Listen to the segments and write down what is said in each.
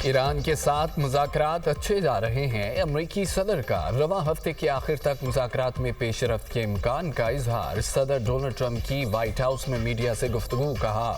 ایران کے ساتھ مذاکرات اچھے جا رہے ہیں۔ امریکی صدر کا رواں ہفتے کے آخر تک مذاکرات میں پیش رفت کے امکان کا اظہار۔ صدر ڈونلڈ ٹرمپ کی وائٹ ہاؤس میں میڈیا سے گفتگو۔ کہا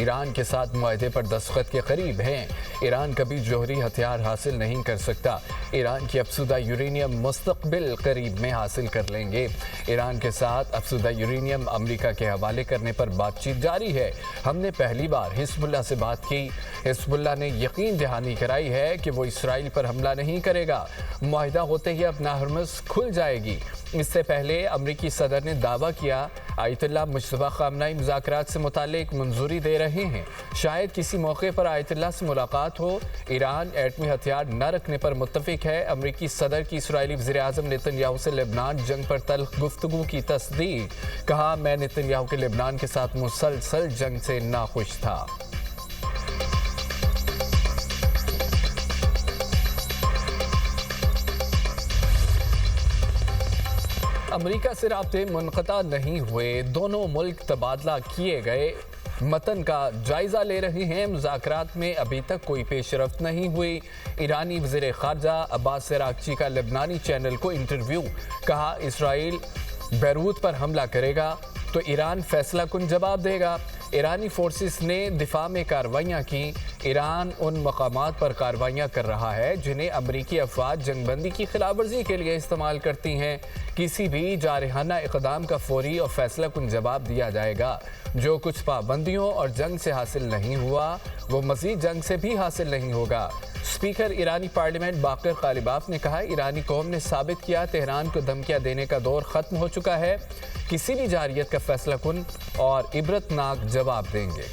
ایران کے ساتھ معاہدے پر دستخط کے قریب ہیں۔ ایران کبھی جوہری ہتھیار حاصل نہیں کر سکتا۔ ایران کی افزودہ یورینیم مستقبل قریب میں حاصل کر لیں گے۔ ایران کے ساتھ افزودہ یورینیم امریکہ کے حوالے کرنے پر بات چیت جاری ہے۔ ہم نے پہلی بار حزب اللہ سے بات کی۔ حزب اللہ نے یقین دہانی کرائی ہے کہ وہ اسرائیل پر حملہ نہیں کرے گا۔ معاہدہ ہوتے ہی اب ہرمز کھل جائے گی۔ اس سے پہلے امریکی صدر نے دعویٰ کیا آیت اللہ مجتبیٰ خامنہئی مذاکرات سے متعلق منظوری دے رہے ہیں۔ شاید کسی موقع پر آیت اللہ سے ملاقات ہو۔ ایران ایٹمی ہتھیار نہ رکھنے پر متفق ہے۔ امریکی صدر کی اسرائیلی وزیر اعظم نیتن یاہو سے لبنان جنگ پر تلخ گفتگو کی تصدیق۔ کہا میں نیتن یاہو کے لبنان کے ساتھ مسلسل جنگ سے ناخوش تھا۔ امریکہ سے رابطے منقطع نہیں ہوئے۔ دونوں ملک تبادلہ کیے گئے متن کا جائزہ لے رہے ہیں۔ مذاکرات میں ابھی تک کوئی پیش رفت نہیں ہوئی۔ ایرانی وزیر خارجہ عباس عراقچی کا لبنانی چینل کو انٹرویو۔ کہا اسرائیل بیروت پر حملہ کرے گا تو ایران فیصلہ کن جواب دے گا۔ ایرانی فورسز نے دفاع میں کارروائیاں کی۔ ایران ان مقامات پر کارروائیاں کر رہا ہے جنہیں امریکی افواج جنگ بندی کی خلاف ورزی کے لیے استعمال کرتی ہیں۔ کسی بھی جارحانہ اقدام کا فوری اور فیصلہ کن جواب دیا جائے گا۔ جو کچھ پابندیوں اور جنگ سے حاصل نہیں ہوا وہ مزید جنگ سے بھی حاصل نہیں ہوگا۔ اسپیکر ایرانی پارلیمنٹ باقر غالباف نے کہا ایرانی قوم نے ثابت کیا تہران کو دھمکیاں دینے کا دور ختم ہو چکا ہے۔ کسی بھی جارحیت کا فیصلہ کن اور عبرتناک جواب دیں گے۔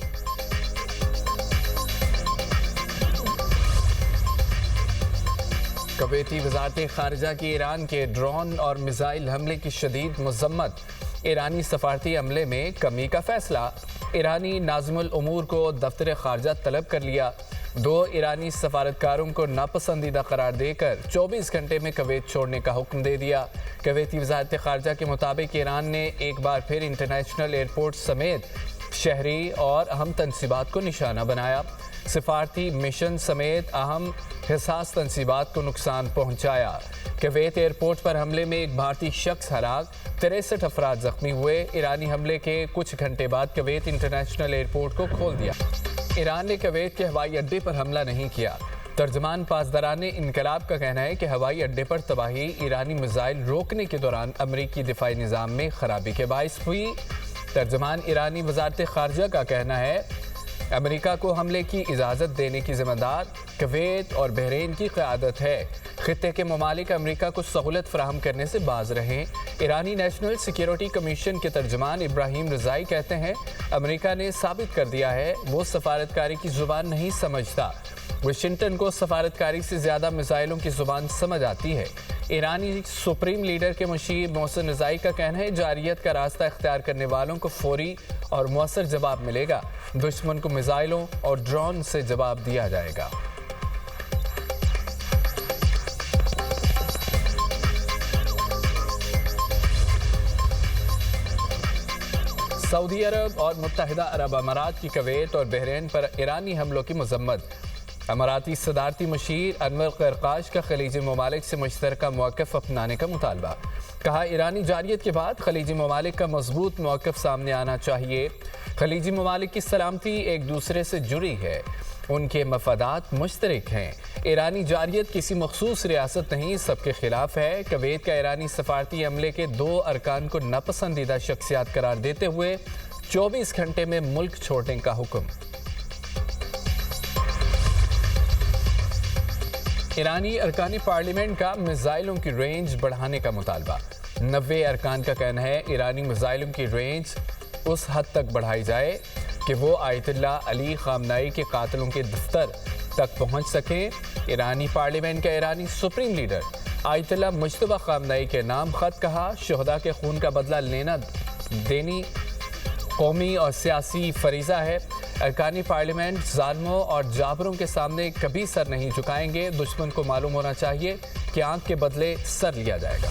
کویتی وزارت خارجہ کی ایران کے ڈرون اور میزائل حملے کی شدید مذمت۔ ایرانی سفارتی عملے میں کمی کا فیصلہ۔ ایرانی ناظم الامور کو دفتر خارجہ طلب کر لیا۔ 2 ایرانی سفارتکاروں کو ناپسندیدہ قرار دے کر 24 گھنٹے میں کویت چھوڑنے کا حکم دے دیا۔ کویتی وزارت خارجہ کے مطابق ایران نے ایک بار پھر انٹرنیشنل ایئرپورٹ سمیت شہری اور اہم تنصیبات کو نشانہ بنایا۔ سفارتی مشن سمیت اہم حساس تنصیبات کو نقصان پہنچایا۔ کویت ایئرپورٹ پر حملے میں ایک بھارتی شخص ہلاک، 63 افراد زخمی ہوئے۔ ایرانی حملے کے کچھ گھنٹے بعد کویت انٹرنیشنل ایئرپورٹ کو کھول دیا۔ ایران نے کویت کے ہوائی اڈے پر حملہ نہیں کیا۔ ترجمان پاسداران انقلاب کا کہنا ہے کہ ہوائی اڈے پر تباہی ایرانی میزائل روکنے کے دوران امریکی دفاعی نظام میں خرابی کے باعث ہوئی۔ ترجمان ایرانی وزارت خارجہ کا کہنا ہے امریکہ کو حملے کی اجازت دینے کی ذمہ دار کویت اور بحرین کی قیادت ہے۔ خطے کے ممالک امریکہ کو سہولت فراہم کرنے سے باز رہیں۔ ایرانی نیشنل سیکیورٹی کمیشن کے ترجمان ابراہیم رضائی کہتے ہیں امریکہ نے ثابت کر دیا ہے وہ سفارتکاری کی زبان نہیں سمجھتا۔ واشنگٹن کو سفارتکاری سے زیادہ میزائلوں کی زبان سمجھ آتی ہے۔ ایرانی سپریم لیڈر کے مشیر محسن رضائی کا کہنا ہے جارحیت کا راستہ اختیار کرنے والوں کو فوری اور مؤثر جواب ملے گا۔ دشمن کو میزائلوں اور ڈرون سے جواب دیا جائے گا۔ سعودی عرب اور متحدہ عرب امارات کی کویت اور بحرین پر ایرانی حملوں کی مذمت۔ اماراتی صدارتی مشیر انور قرقاش کا خلیجی ممالک سے مشترکہ موقف اپنانے کا مطالبہ۔ کہا ایرانی جارحیت کے بعد خلیجی ممالک کا مضبوط موقف سامنے آنا چاہیے۔ خلیجی ممالک کی سلامتی ایک دوسرے سے جڑی ہے، ان کے مفادات مشترک ہیں۔ ایرانی جارحیت کسی مخصوص ریاست نہیں، سب کے خلاف ہے۔ کویت کا ایرانی سفارتی عملے کے 2 ارکان کو ناپسندیدہ شخصیات قرار دیتے ہوئے 24 گھنٹے میں ملک چھوڑنے کا حکم۔ ایرانی ارکان پارلیمنٹ کا میزائلوں کی رینج بڑھانے کا مطالبہ۔ 90 ارکان کا کہنا ہے ایرانی میزائلوں کی رینج اس حد تک بڑھائی جائے کہ وہ آیت اللہ علی خامنہئی کے قاتلوں کے دفتر تک پہنچ سکیں۔ ایرانی پارلیمنٹ کا ایرانی سپریم لیڈر آیت اللہ مجتبیٰ خامنہئی کے نام خط کہا شہداء کے خون کا بدلہ لینا دینی قومی اور سیاسی فریضہ ہے۔ ارکانی پارلیمنٹ ظالموں اور جابروں کے سامنے کبھی سر نہیں جھکائیں گے۔ دشمن کو معلوم ہونا چاہیے کہ آنکھ کے بدلے سر لیا جائے گا۔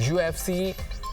UFC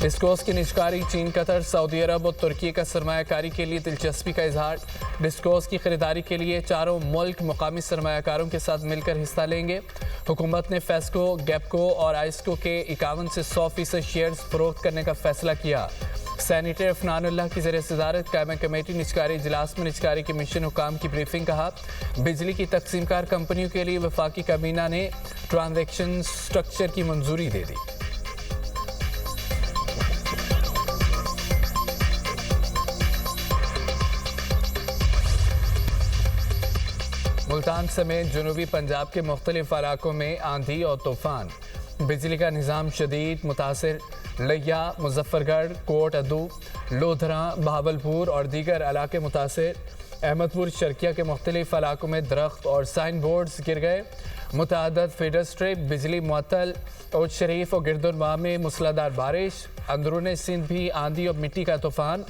ڈسکوز کی نجکاری چین، قطر، سعودی عرب اور ترکی کا سرمایہ کاری کے لیے دلچسپی کا اظہار۔ ڈسکوز کی خریداری کے لیے چاروں ملک مقامی سرمایہ کاروں کے ساتھ مل کر حصہ لیں گے۔ حکومت نے فیسکو، گیپکو اور آئسکو کے 51 سے 100% شیئرز فروخت کرنے کا فیصلہ کیا۔ سینیٹر عفنان اللہ کی زیر صدارت قائمہ کمیٹی نجکاری اجلاس میں نجکاری کمیشن حکام کی بریفنگ کہا۔ بجلی کی تقسیم کار کمپنیوں کے لیے وفاقی کابینہ نے ٹرانزیکشن سٹرکچر کی منظوری دے دی۔ ملتان سمیت جنوبی پنجاب کے مختلف علاقوں میں آندھی اور طوفان، بجلی کا نظام شدید متاثر۔ لیا، مظفر گڑھ، کوٹ ادو، لودھراں، بہاولپور اور دیگر علاقے متاثر۔ احمد پور شرقیہ کے مختلف علاقوں میں درخت اور سائن بورڈز گر گئے۔ متعدد فیڈر اسٹرپ، بجلی معطل۔ اوج شریف اور گردنواہ میں موسلادھار بارش۔ اندرون سندھ بھی آندھی اور مٹی کا طوفان۔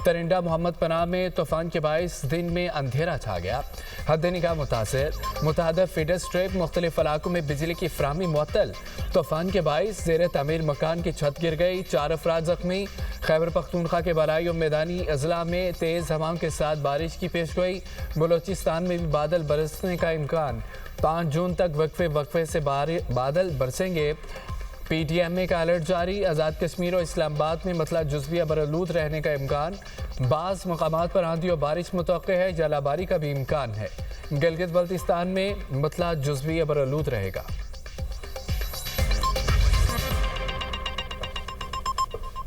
ترنڈا محمد پناہ میں طوفان کے باعث دن میں اندھیرا چھا گیا، حد نگاہ متاثر۔ متعدد فیڈر اسٹرپ، مختلف علاقوں میں بجلی کی فراہمی معطل۔ طوفان کے باعث زیر تعمیر مکان کی چھت گر گئی، 4 افراد زخمی۔ خیبر پختونخوا کے بالائی اور میدانی اضلاع میں تیز ہواؤں کے ساتھ بارش کی پیشگوئی۔ بلوچستان میں بھی بادل برسنے کا امکان، 5 جون تک وقفے سے بادل برسیں گے۔ پی ٹی ایم اے کا الرٹ جاری، آزاد کشمیر اور اسلام آباد میں مطلع جزویہ برآلود رہنے کا امکان۔ بعض مقامات پر آندھی اور بارش متوقع ہے، ژالہ باری کا بھی امکان ہے۔ گلگت بلتستان میں مطلع جزویہ برآلود رہے گا۔